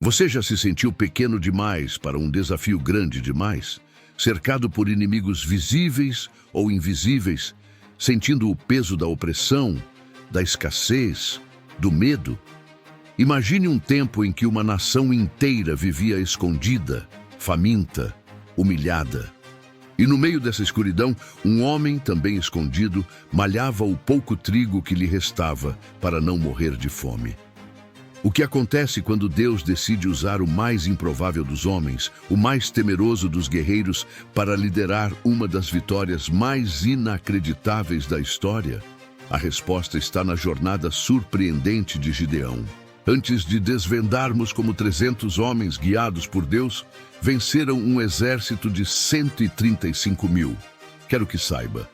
Você já se sentiu pequeno demais para um desafio grande demais? Cercado por inimigos visíveis ou invisíveis, sentindo o peso da opressão, da escassez, do medo? Imagine um tempo em que uma nação inteira vivia escondida, faminta, humilhada. E no meio dessa escuridão, um homem, também escondido, malhava o pouco trigo que lhe restava para não morrer de fome. O que acontece quando Deus decide usar o mais improvável dos homens, o mais temeroso dos guerreiros, para liderar uma das vitórias mais inacreditáveis da história? A resposta está na jornada surpreendente de Gideão. Antes de desvendarmos como 300 homens guiados por Deus venceram um exército de 135 mil. Quero que saiba,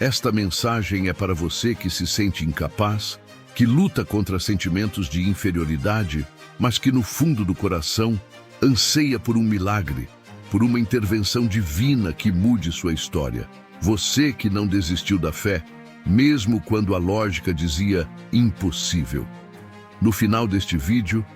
esta mensagem é para você que se sente incapaz, que luta contra sentimentos de inferioridade, mas que no fundo do coração anseia por um milagre, por uma intervenção divina que mude sua história. Você que não desistiu da fé, mesmo quando a lógica dizia impossível. No final deste vídeo,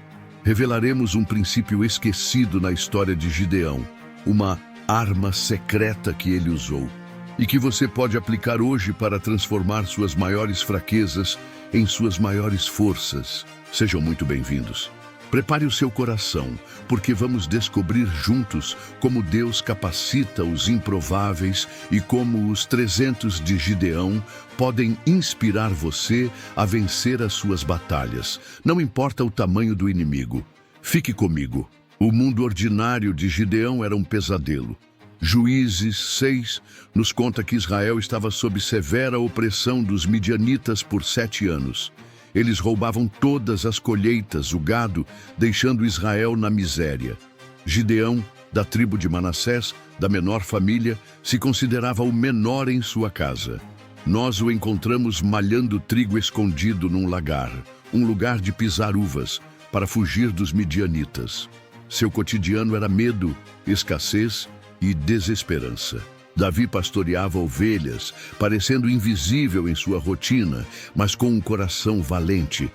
revelaremos um princípio esquecido na história de Gideão, uma arma secreta que ele usou, e que você pode aplicar hoje para transformar suas maiores fraquezas em suas maiores forças. Sejam muito bem-vindos. Prepare o seu coração, porque vamos descobrir juntos como Deus capacita os improváveis e como os 300 de Gideão podem inspirar você a vencer as suas batalhas. Não importa o tamanho do inimigo. Fique comigo. O mundo ordinário de Gideão era um pesadelo. Juízes 6 nos conta que Israel estava sob severa opressão dos midianitas por 7 anos. Eles roubavam todas as colheitas, o gado, deixando Israel na miséria. Gideão, da tribo de Manassés, da menor família, se considerava o menor em sua casa. Nós o encontramos malhando trigo escondido num lagar, um lugar de pisar uvas, para fugir dos midianitas. Seu cotidiano era medo, escassez e desesperança. Davi pastoreava ovelhas, parecendo invisível em sua rotina, mas com um coração valente.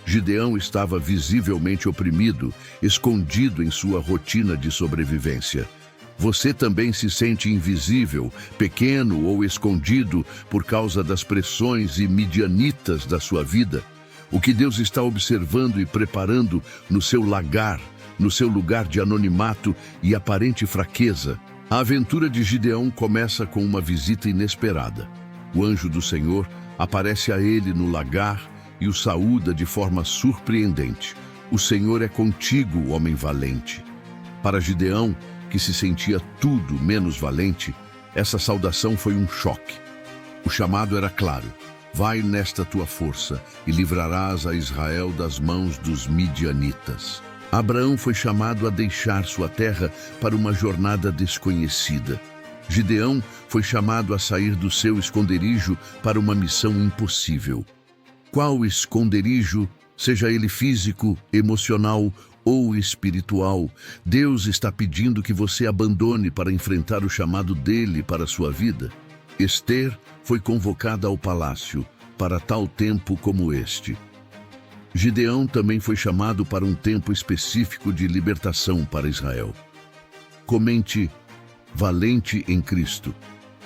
Gideão estava visivelmente oprimido, escondido em sua rotina de sobrevivência. Você também se sente invisível, pequeno ou escondido por causa das pressões e midianitas da sua vida? O que Deus está observando e preparando no seu lagar, no seu lugar de anonimato e aparente fraqueza? A aventura de Gideão começa com uma visita inesperada. O anjo do Senhor aparece a ele no lagar e o saúda de forma surpreendente. O Senhor é contigo, homem valente. Para Gideão, que se sentia tudo menos valente, essa saudação foi um choque. O chamado era claro: vai nesta tua força e livrarás a Israel das mãos dos midianitas. Abraão foi chamado a deixar sua terra para uma jornada desconhecida. Gideão foi chamado a sair do seu esconderijo para uma missão impossível. Qual esconderijo, seja ele físico, emocional ou espiritual, Deus está pedindo que você abandone para enfrentar o chamado dele para a sua vida? Ester foi convocada ao palácio para tal tempo como este. Gideão também foi chamado para um tempo específico de libertação para Israel. Comente valente em Cristo.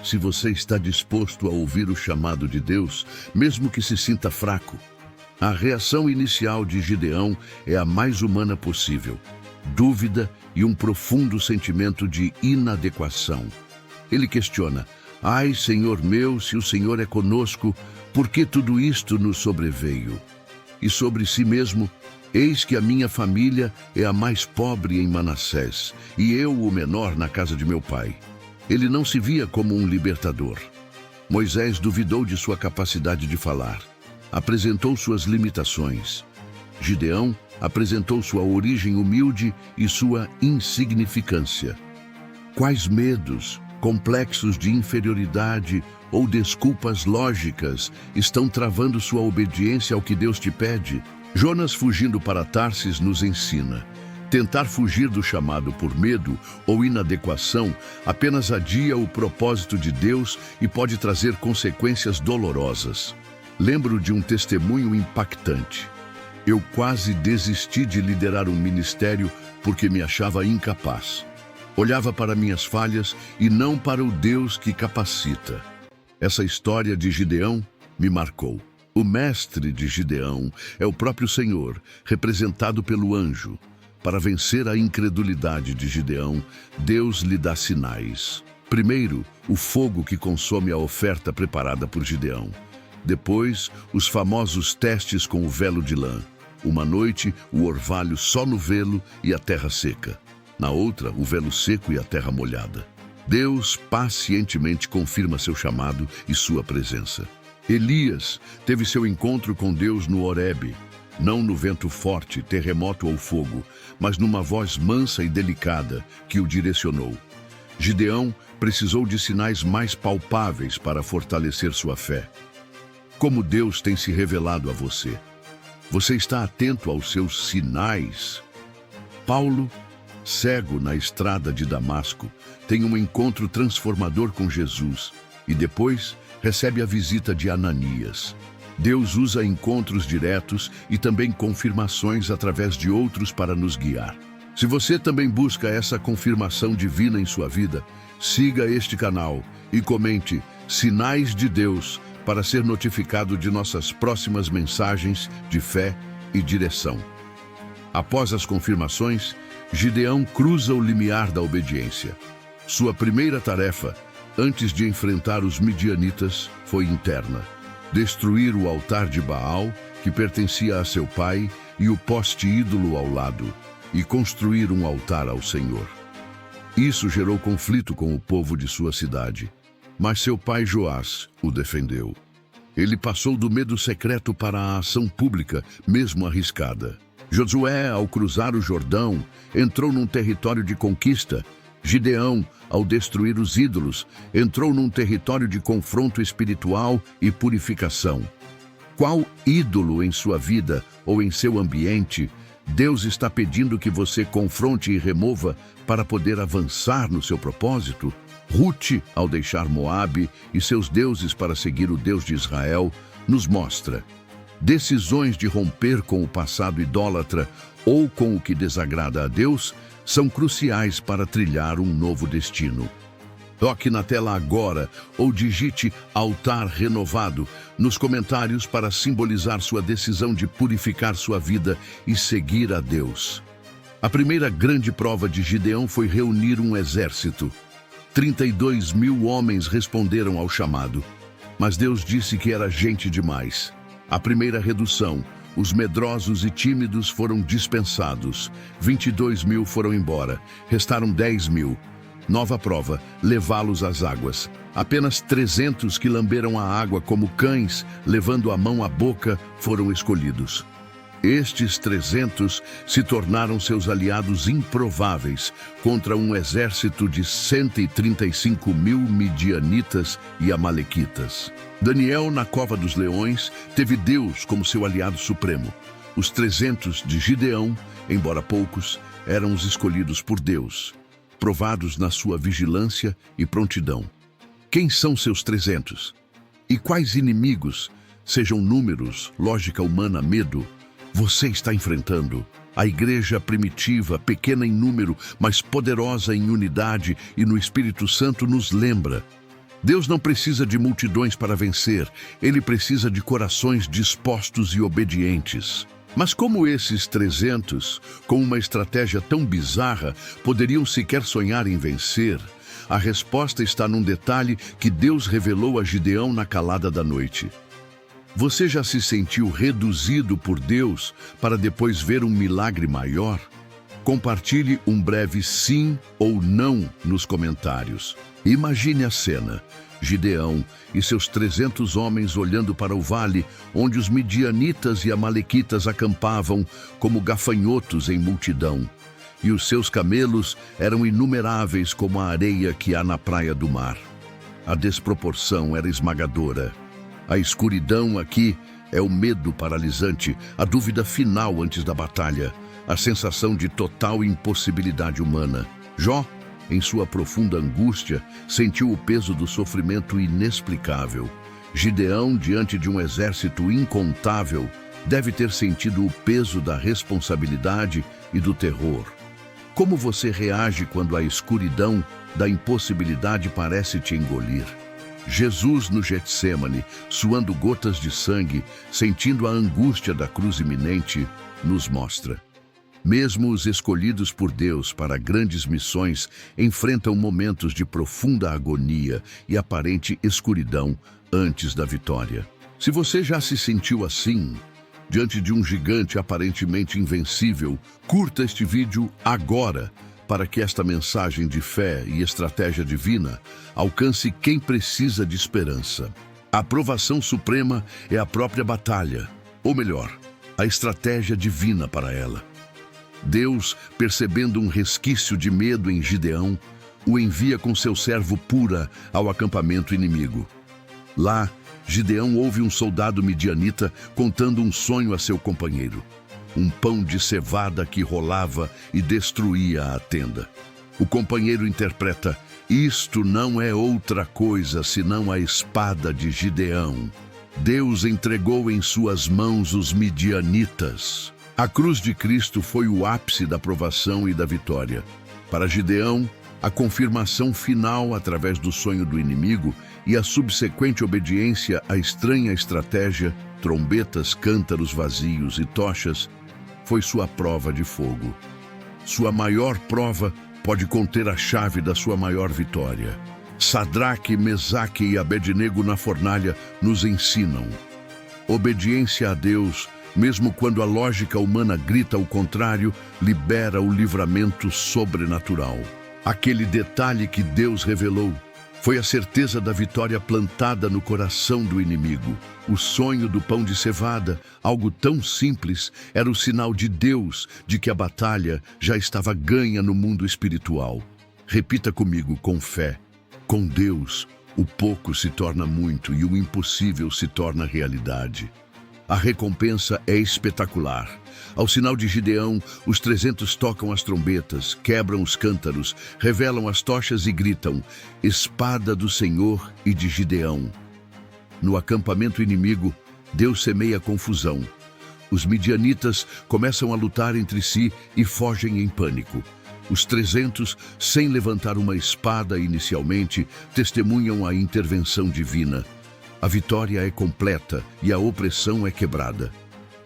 Se você está disposto a ouvir o chamado de Deus, mesmo que se sinta fraco. A reação inicial de Gideão é a mais humana possível: dúvida e um profundo sentimento de inadequação. Ele questiona: ai, Senhor meu, se o Senhor é conosco, por que tudo isto nos sobreveio? E sobre si mesmo: eis que a minha família é a mais pobre em Manassés, e eu o menor na casa de meu pai. Ele não se via como um libertador. Moisés duvidou de sua capacidade de falar. Apresentou suas limitações. Gideão apresentou sua origem humilde e sua insignificância. Quais medos, complexos de inferioridade ou desculpas lógicas estão travando sua obediência ao que Deus te pede? Jonas, fugindo para Tarsis, nos ensina: tentar fugir do chamado por medo ou inadequação apenas adia o propósito de Deus e pode trazer consequências dolorosas. Lembro de um testemunho impactante. Eu quase desisti de liderar um ministério porque me achava incapaz. Olhava para minhas falhas e não para o Deus que capacita. Essa história de Gideão me marcou. O mestre de Gideão é o próprio Senhor, representado pelo anjo. Para vencer a incredulidade de Gideão, Deus lhe dá sinais. Primeiro, o fogo que consome a oferta preparada por Gideão. Depois, os famosos testes com o velo de lã. Uma noite, o orvalho só no velo e a terra seca. Na outra, o velo seco e a terra molhada. Deus pacientemente confirma seu chamado e sua presença. Elias teve seu encontro com Deus no Horebe, não no vento forte, terremoto ou fogo, mas numa voz mansa e delicada que o direcionou. Gideão precisou de sinais mais palpáveis para fortalecer sua fé. Como Deus tem se revelado a você? Você está atento aos seus sinais? Paulo, cego na estrada de Damasco, tem um encontro transformador com Jesus e depois recebe a visita de Ananias. Deus usa encontros diretos e também confirmações através de outros para nos guiar. Se você também busca essa confirmação divina em sua vida, siga este canal e comente Sinais de Deus para ser notificado de nossas próximas mensagens de fé e direção. Após as confirmações, Gideão cruza o limiar da obediência. Sua primeira tarefa, antes de enfrentar os midianitas, foi interna: destruir o altar de Baal, que pertencia a seu pai, e o poste ídolo ao lado, e construir um altar ao Senhor. Isso gerou conflito com o povo de sua cidade, mas seu pai Joás o defendeu. Ele passou do medo secreto para a ação pública, mesmo arriscada. Josué, ao cruzar o Jordão, entrou num território de conquista. Gideão, ao destruir os ídolos, entrou num território de confronto espiritual e purificação. Qual ídolo em sua vida ou em seu ambiente Deus está pedindo que você confronte e remova para poder avançar no seu propósito? Rute, ao deixar Moabe e seus deuses para seguir o Deus de Israel, nos mostra: decisões de romper com o passado idólatra ou com o que desagrada a Deus são cruciais para trilhar um novo destino. Toque na tela agora ou digite altar renovado nos comentários para simbolizar sua decisão de purificar sua vida e seguir a Deus. A primeira grande prova de Gideão foi reunir um exército. 32.000 homens responderam ao chamado, mas Deus disse que era gente demais. A primeira redução, os medrosos e tímidos foram dispensados. 22.000 foram embora, restaram 10.000. Nova prova, levá-los às águas. Apenas 300 que lamberam a água como cães, levando a mão à boca, foram escolhidos. Estes 300 se tornaram seus aliados improváveis contra um exército de 135.000 midianitas e amalequitas. Daniel, na cova dos leões, teve Deus como seu aliado supremo. Os 300 de Gideão, embora poucos, eram os escolhidos por Deus, provados na sua vigilância e prontidão. Quem são seus 300? E quais inimigos, sejam números, lógica humana, medo, você está enfrentando? A igreja primitiva, pequena em número, mas poderosa em unidade e no Espírito Santo, nos lembra: Deus não precisa de multidões para vencer, Ele precisa de corações dispostos e obedientes. Mas como esses 300, com uma estratégia tão bizarra, poderiam sequer sonhar em vencer? A resposta está num detalhe que Deus revelou a Gideão na calada da noite. Você já se sentiu reduzido por Deus para depois ver um milagre maior? Compartilhe um breve sim ou não nos comentários. Imagine a cena: Gideão e seus 300 homens olhando para o vale onde os midianitas e amalequitas acampavam como gafanhotos em multidão. E os seus camelos eram inumeráveis como a areia que há na praia do mar. A desproporção era esmagadora. A escuridão aqui é o medo paralisante, a dúvida final antes da batalha, a sensação de total impossibilidade humana. Jó, em sua profunda angústia, sentiu o peso do sofrimento inexplicável. Gideão, diante de um exército incontável, deve ter sentido o peso da responsabilidade e do terror. Como você reage quando a escuridão da impossibilidade parece te engolir? Jesus no Getsêmani, suando gotas de sangue, sentindo a angústia da cruz iminente, nos mostra. Mesmo os escolhidos por Deus para grandes missões enfrentam momentos de profunda agonia e aparente escuridão antes da vitória. Se você já se sentiu assim, diante de um gigante aparentemente invencível, curta este vídeo agora para que esta mensagem de fé e estratégia divina alcance quem precisa de esperança. A aprovação suprema é a própria batalha, ou melhor, a estratégia divina para ela. Deus, percebendo um resquício de medo em Gideão, o envia com seu servo Pura ao acampamento inimigo. Lá, Gideão ouve um soldado midianita contando um sonho a seu companheiro. Um pão de cevada que rolava e destruía a tenda. O companheiro interpreta: isto não é outra coisa senão a espada de Gideão. Deus entregou em suas mãos os midianitas. A cruz de Cristo foi o ápice da provação e da vitória. Para Gideão, a confirmação final através do sonho do inimigo e a subsequente obediência à estranha estratégia, trombetas, cântaros vazios e tochas, foi sua prova de fogo. Sua maior prova pode conter a chave da sua maior vitória. Sadraque, Mesaque e Abednego na fornalha nos ensinam. Obediência a Deus, mesmo quando a lógica humana grita o contrário, libera o livramento sobrenatural. Aquele detalhe que Deus revelou foi a certeza da vitória plantada no coração do inimigo. O sonho do pão de cevada, algo tão simples, era o sinal de Deus de que a batalha já estava ganha no mundo espiritual. Repita comigo com fé: com Deus, o pouco se torna muito e o impossível se torna realidade. A recompensa é espetacular. Ao sinal de Gideão, os 300 tocam as trombetas, quebram os cântaros, revelam as tochas e gritam: espada do Senhor e de Gideão. No acampamento inimigo, Deus semeia confusão. Os midianitas começam a lutar entre si e fogem em pânico. Os 300, sem levantar uma espada inicialmente, testemunham a intervenção divina. A vitória é completa e a opressão é quebrada.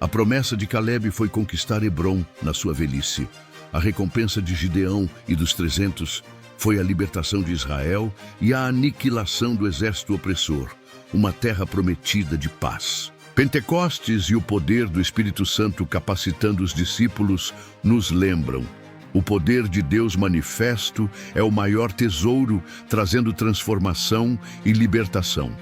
A promessa de Caleb foi conquistar Hebrom na sua velhice. A recompensa de Gideão e dos 300 foi a libertação de Israel e a aniquilação do exército opressor, uma terra prometida de paz. Pentecostes e o poder do Espírito Santo capacitando os discípulos nos lembram: o poder de Deus manifesto é o maior tesouro, trazendo transformação e libertação.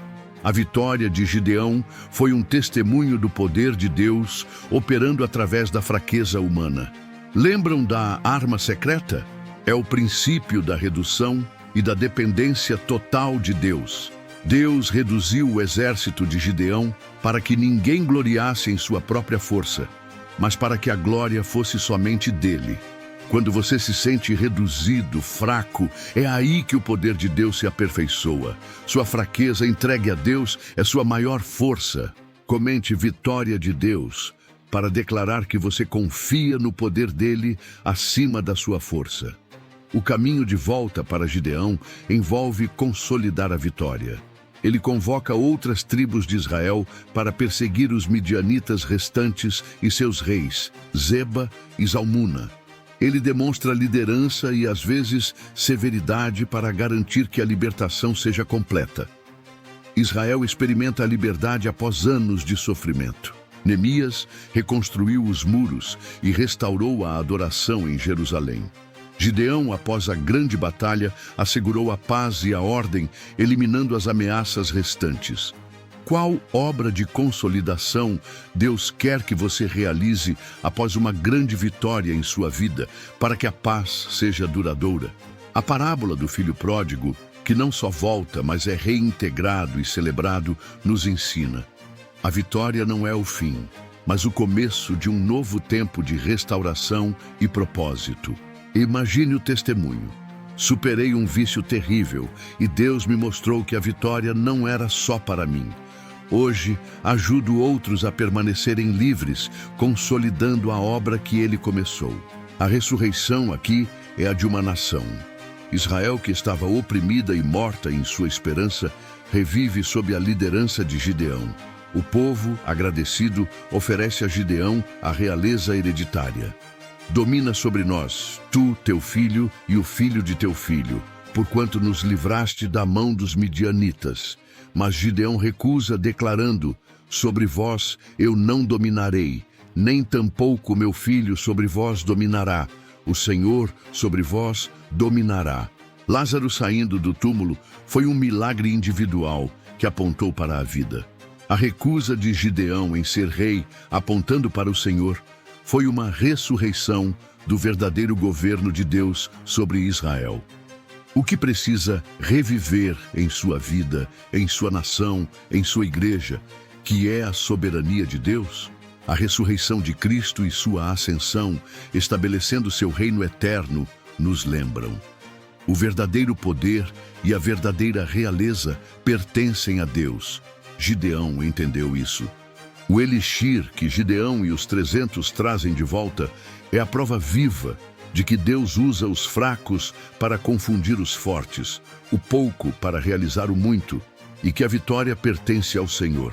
A vitória de Gideão foi um testemunho do poder de Deus operando através da fraqueza humana. Lembram da arma secreta? É o princípio da redução e da dependência total de Deus. Deus reduziu o exército de Gideão para que ninguém gloriasse em sua própria força, mas para que a glória fosse somente dele. Quando você se sente reduzido, fraco, é aí que o poder de Deus se aperfeiçoa. Sua fraqueza entregue a Deus é sua maior força. Comente vitória de Deus para declarar que você confia no poder dele acima da sua força. O caminho de volta para Gideão envolve consolidar a vitória. Ele convoca outras tribos de Israel para perseguir os midianitas restantes e seus reis, Zeba e Zalmuna. Ele demonstra liderança e, às vezes, severidade para garantir que a libertação seja completa. Israel experimenta a liberdade após anos de sofrimento. Neemias reconstruiu os muros e restaurou a adoração em Jerusalém. Gideão, após a grande batalha, assegurou a paz e a ordem, eliminando as ameaças restantes. Qual obra de consolidação Deus quer que você realize após uma grande vitória em sua vida, para que a paz seja duradoura? A parábola do filho pródigo, que não só volta, mas é reintegrado e celebrado, nos ensina: a vitória não é o fim, mas o começo de um novo tempo de restauração e propósito. Imagine o testemunho. Superei um vício terrível e Deus me mostrou que a vitória não era só para mim. Hoje, ajudo outros a permanecerem livres, consolidando a obra que ele começou. A ressurreição aqui é a de uma nação. Israel, que estava oprimida e morta em sua esperança, revive sob a liderança de Gideão. O povo, agradecido, oferece a Gideão a realeza hereditária. Domina sobre nós, tu, teu filho e o filho de teu filho, porquanto nos livraste da mão dos midianitas. Mas Gideão recusa, declarando: sobre vós eu não dominarei, nem tampouco meu filho sobre vós dominará. O Senhor sobre vós dominará. Lázaro saindo do túmulo foi um milagre individual que apontou para a vida. A recusa de Gideão em ser rei, apontando para o Senhor, foi uma ressurreição do verdadeiro governo de Deus sobre Israel. O que precisa reviver em sua vida, em sua nação, em sua igreja, que é a soberania de Deus? A ressurreição de Cristo e sua ascensão, estabelecendo seu reino eterno, nos lembram. O verdadeiro poder e a verdadeira realeza pertencem a Deus. Gideão entendeu isso. O elixir que Gideão e os 300 trazem de volta é a prova viva de que Deus usa os fracos para confundir os fortes, o pouco para realizar o muito, e que a vitória pertence ao Senhor.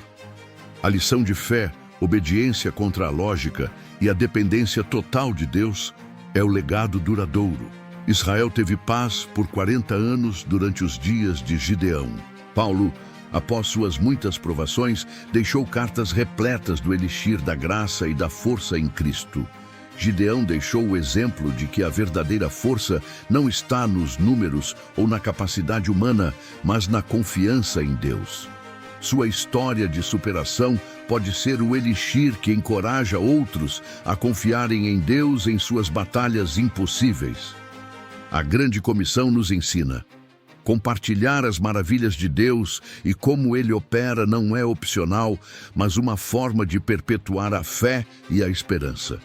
A lição de fé, obediência contra a lógica e a dependência total de Deus é o legado duradouro. Israel teve paz por 40 anos durante os dias de Gideão. Paulo, após suas muitas provações, deixou cartas repletas do elixir da graça e da força em Cristo. Gideão deixou o exemplo de que a verdadeira força não está nos números ou na capacidade humana, mas na confiança em Deus. Sua história de superação pode ser o elixir que encoraja outros a confiarem em Deus em suas batalhas impossíveis. A grande comissão nos ensina: compartilhar as maravilhas de Deus e como Ele opera não é opcional, mas uma forma de perpetuar a fé e a esperança.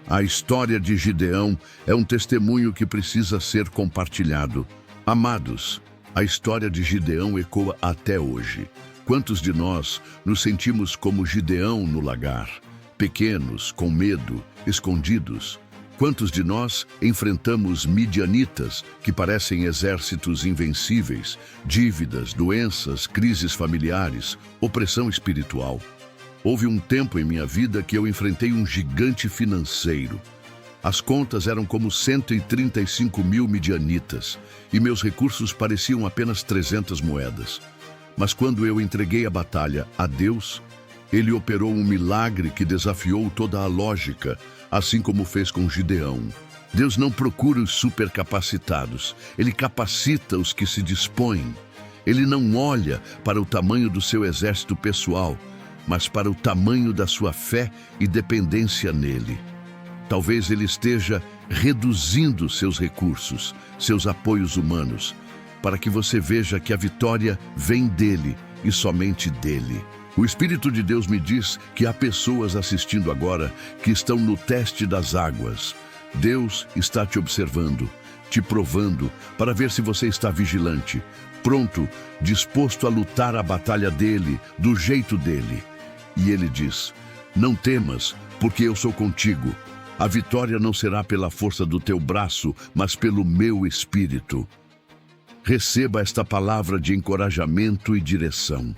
A história de Gideão é um testemunho que precisa ser compartilhado. Amados, a história de Gideão ecoa até hoje. Quantos de nós nos sentimos como Gideão no lagar, pequenos, com medo, escondidos? Quantos de nós enfrentamos midianitas, que parecem exércitos invencíveis, dívidas, doenças, crises familiares, opressão espiritual? Houve um tempo em minha vida que eu enfrentei um gigante financeiro. As contas eram como 135 mil midianitas e meus recursos pareciam apenas 300 moedas. Mas quando eu entreguei a batalha a Deus, Ele operou um milagre que desafiou toda a lógica, assim como fez com Gideão. Deus não procura os supercapacitados, Ele capacita os que se dispõem. Ele não olha para o tamanho do seu exército pessoal, mas para o tamanho da sua fé e dependência nele. Talvez Ele esteja reduzindo seus recursos, seus apoios humanos, para que você veja que a vitória vem dele e somente dele. O Espírito de Deus me diz que há pessoas assistindo agora que estão no teste das águas. Deus está te observando, te provando, para ver se você está vigilante, pronto, disposto a lutar a batalha dele, do jeito dele. E ele diz: não temas, porque eu sou contigo. A vitória não será pela força do teu braço, mas pelo meu Espírito. Receba esta palavra de encorajamento e direção.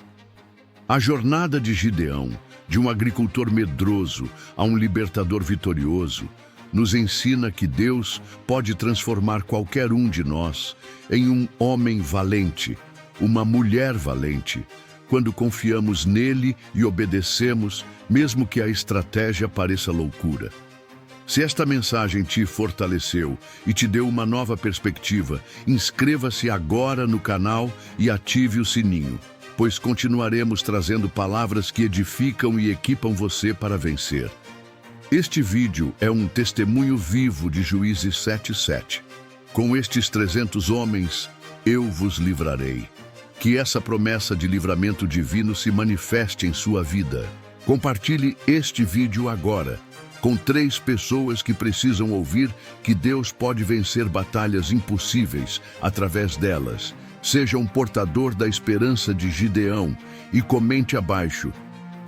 A jornada de Gideão, de um agricultor medroso a um libertador vitorioso, nos ensina que Deus pode transformar qualquer um de nós em um homem valente, uma mulher valente, quando confiamos nele e obedecemos, mesmo que a estratégia pareça loucura. Se esta mensagem te fortaleceu e te deu uma nova perspectiva, inscreva-se agora no canal e ative o sininho, pois continuaremos trazendo palavras que edificam e equipam você para vencer. Este vídeo é um testemunho vivo de Juízes 7:7. Com estes 300 homens, eu vos livrarei. Que essa promessa de livramento divino se manifeste em sua vida. Compartilhe este vídeo agora, com 3 pessoas que precisam ouvir que Deus pode vencer batalhas impossíveis através delas. Seja um portador da esperança de Gideão e comente abaixo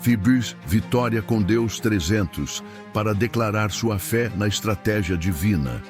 Fibris Vitória com Deus 300 para declarar sua fé na estratégia divina.